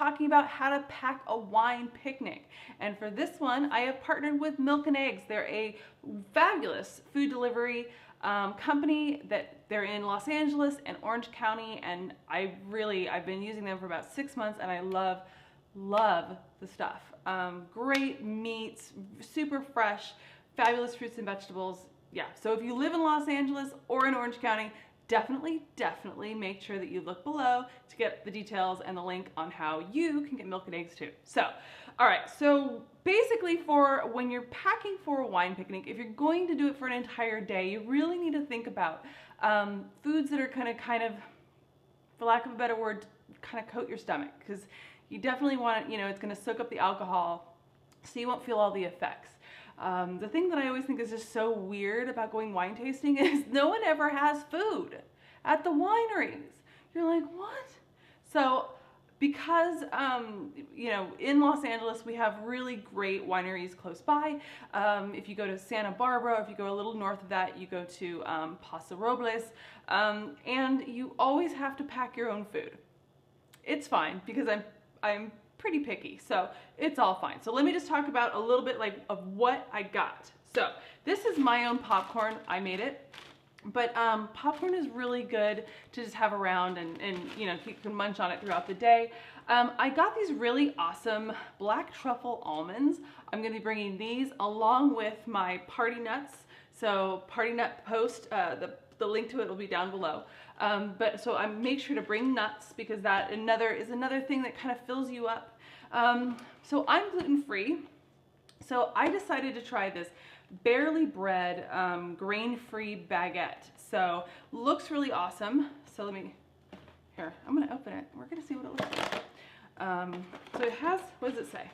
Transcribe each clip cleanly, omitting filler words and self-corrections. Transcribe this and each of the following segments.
talking about how to pack a wine picnic. And for this one, I have partnered with Milk and Eggs. They're a fabulous food delivery company that they're in Los Angeles and Orange County, and I've been using them for about 6 months, and I love the stuff. Great meats, super fresh, fabulous fruits and vegetables. Yeah, so if you live in Los Angeles or in Orange County, definitely make sure that you look below to get the details and the link on how you can get Milk and Eggs too. So, all right, so basically for when you're packing for a wine picnic, if you're going to do it for an entire day, you really need to think about foods that are kind of, for lack of a better word, kind of coat your stomach, because you definitely want it, it's going to soak up the alcohol so you won't feel all the effects. The thing that I always think is just so weird about going wine tasting is no one ever has food at the wineries. You're like, what? So because, in Los Angeles, we have really great wineries close by. If you go to Santa Barbara, if you go a little north of that, you go to Paso Robles, and you always have to pack your own food. It's fine because I'm pretty picky, so it's all fine. So let me just talk about a little bit of what I got. So this is my own popcorn. I made it, but popcorn is really good to just have around and you can munch on it throughout the day. I got these really awesome black truffle almonds. I'm going to be bringing these along with my party nuts. So party nut post, the link to it will be down below. So I make sure to bring nuts because that is another thing that kind of fills you up. So I'm gluten-free. So I decided to try this barely bread, grain-free baguette. So looks really awesome. So I'm gonna open it. We're gonna see what it looks like. So it has, what does it say?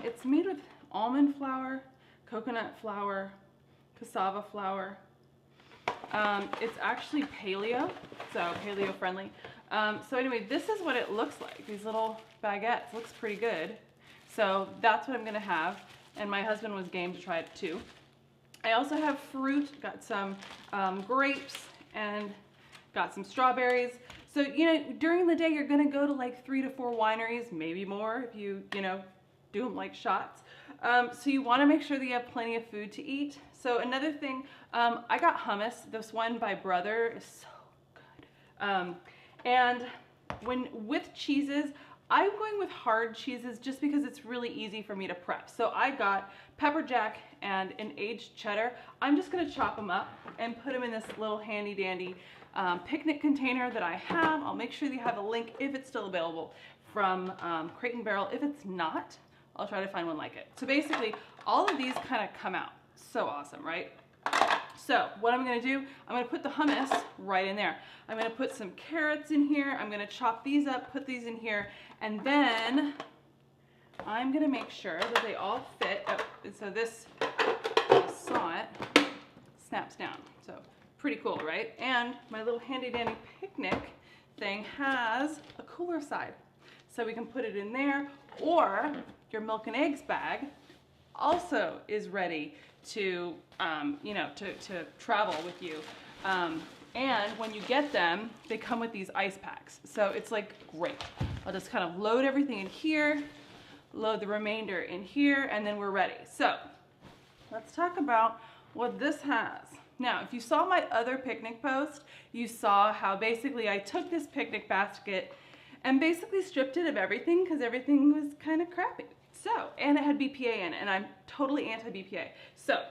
It's made with almond flour, coconut flour, cassava flour. It's actually paleo, so paleo friendly. So anyway, this is what it looks like. These little baguettes, looks pretty good. So that's what I'm gonna have. And my husband was game to try it too. I also have fruit, got some grapes and got some strawberries. So, during the day, you're gonna go to like 3 to 4 wineries, maybe more if you do them like shots. So you wanna make sure that you have plenty of food to eat. So another thing, I got hummus. This one by Brother is so good. And with cheeses, I'm going with hard cheeses just because it's really easy for me to prep. So I got pepper jack and an aged cheddar. I'm just gonna chop them up and put them in this little handy dandy picnic container that I have. I'll make sure that you have a link if it's still available from Crate and Barrel. If it's not, I'll try to find one like it. So basically, all of these kind of come out. So awesome, right? So what I'm gonna do, I'm gonna put the hummus right in there. I'm gonna put some carrots in here. I'm gonna chop these up, put these in here, and then I'm gonna make sure that they all fit. Oh, and so this, you saw it, snaps down. So pretty cool, right? And my little handy dandy picnic thing has a cooler side. So we can put it in there, or your Milk and Eggs bag also is ready to, to travel with you. And when you get them, they come with these ice packs. So it's like great. I'll just kind of load everything in here, load the remainder in here, and then we're ready. So let's talk about what this has. Now, if you saw my other picnic post, you saw how basically I took this picnic basket and basically stripped it of everything because everything was kind of crappy. So, and it had BPA in it, and I'm totally anti-BPA. So,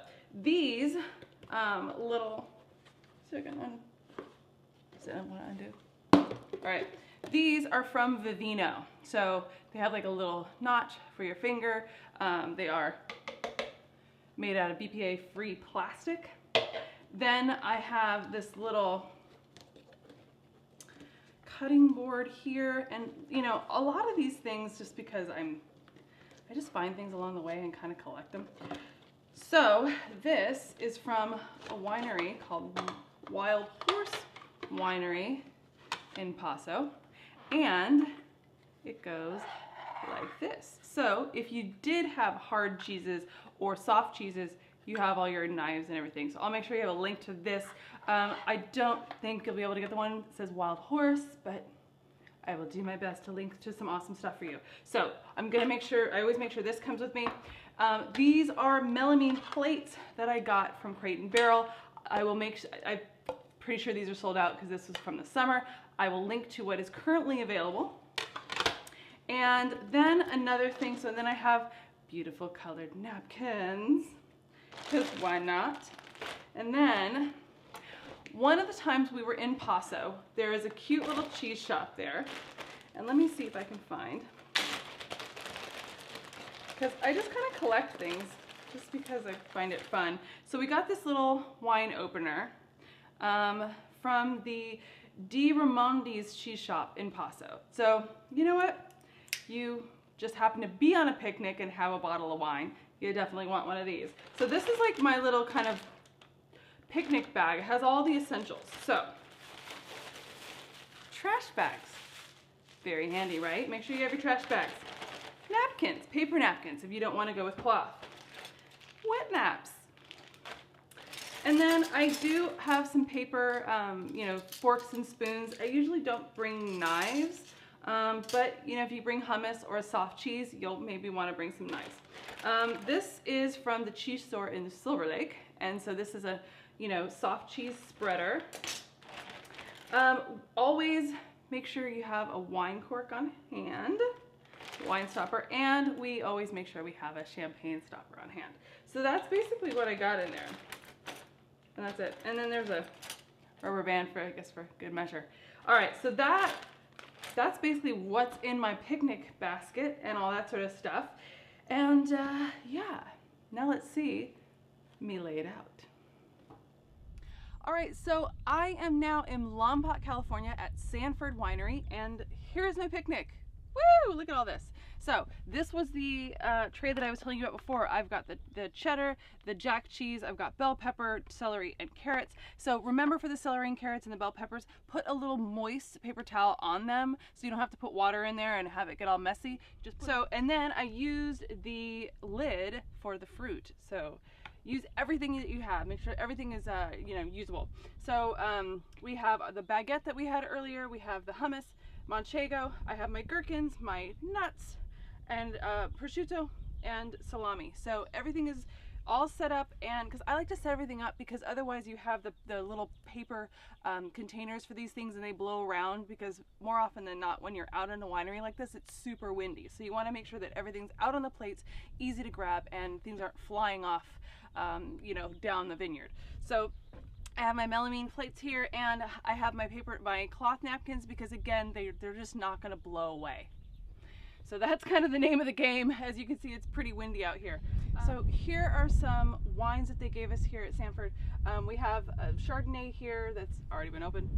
these little, all right, these are from Vivino. So, they have like a little notch for your finger. They are made out of BPA-free plastic. Then I have this little cutting board here, and a lot of these things, just because I just find things along the way and kind of collect them. So this is from a winery called Wild Horse Winery in Paso, and it goes like this. So if you did have hard cheeses or soft cheeses, you have all your knives and everything. So I'll make sure you have a link to this. I don't think you'll be able to get the one that says Wild Horse, but I will do my best to link to some awesome stuff for you. So I'm gonna make sure, I always make sure this comes with me. These are melamine plates that I got from Crate & Barrel. I will make sure, I'm pretty sure these are sold out because this was from the summer. I will link to what is currently available. And then another thing, so then I have beautiful colored napkins, because why not? And then, one of the times we were in Paso, there is a cute little cheese shop there. And let me see if I can find, because I just kind of collect things just because I find it fun. So we got this little wine opener from the Di Ramondi's cheese shop in Paso. So, you know what? You just happen to be on a picnic and have a bottle of wine, you definitely want one of these. So this is like my little kind of picnic bag. It has all the essentials. So, trash bags. Very handy, right? Make sure you have your trash bags. Napkins, paper napkins if you don't want to go with cloth. Wet naps. And then I do have some paper, you know, forks and spoons. I usually don't bring knives. But you know, if you bring hummus or a soft cheese, you'll maybe want to bring some knives. This is from the cheese store in Silver Lake, and so this is a, you know, soft cheese spreader. Always make sure you have a wine cork on hand, wine stopper, and we always make sure we have a champagne stopper on hand. So that's basically what I got in there, and that's it. And then there's a rubber band for, I guess, for good measure. All right, so that's basically what's in my picnic basket and all that sort of stuff. And yeah, now let's see me lay it out. All right, so I am now in Lompoc, California at Sanford Winery, and here's my picnic. Woo, look at all this. So this was the tray that I was telling you about before. I've got the cheddar, the jack cheese, I've got bell pepper, celery, and carrots. So remember, for the celery and carrots and the bell peppers, put a little moist paper towel on them so you don't have to put water in there and have it get all messy. And then I used the lid for the fruit. So use everything that you have. Make sure everything is you know, usable. So we have the baguette that we had earlier. We have the hummus, manchego. I have my gherkins, my nuts, and prosciutto and salami. So everything is all set up, and because I like to set everything up, because otherwise you have the little paper containers for these things and they blow around, because more often than not when you're out in a winery like this, it's super windy. So you want to make sure that everything's out on the plates, easy to grab, and things aren't flying off you know, down the vineyard. So I have my melamine plates here, and I have my cloth napkins, because again, they're just not going to blow away. So that's kind of the name of the game. As you can see, it's pretty windy out here. So here are some wines that they gave us here at Sanford. We have a Chardonnay here that's already been opened.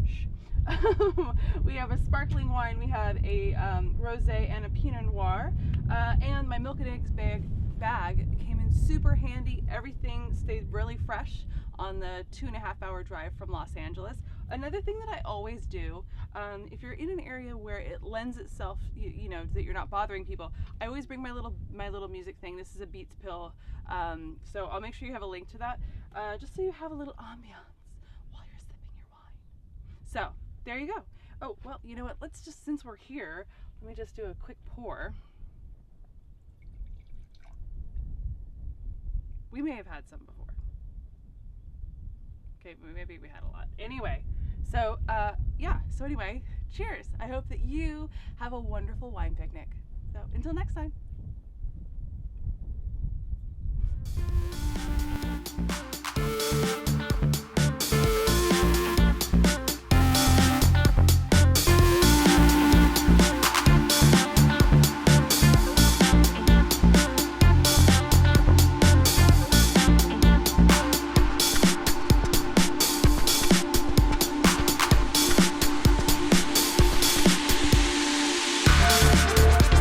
We have a sparkling wine. We have a rosé and a Pinot Noir. And my milk and eggs bag came in super handy. Everything stayed really fresh on the 2.5-hour drive from Los Angeles. Another thing that I always do, if you're in an area where it lends itself, you know, that you're not bothering people, I always bring my little music thing. This is a Beats pill, so I'll make sure you have a link to that, just so you have a little ambiance while you're sipping your wine. So there you go. Oh, well, you know what? Let's just, since we're here, let me just do a quick pour. We may have had some before. Okay, maybe we had a lot. Anyway, so yeah, so anyway, cheers. I hope that you have a wonderful wine picnic. So until next time.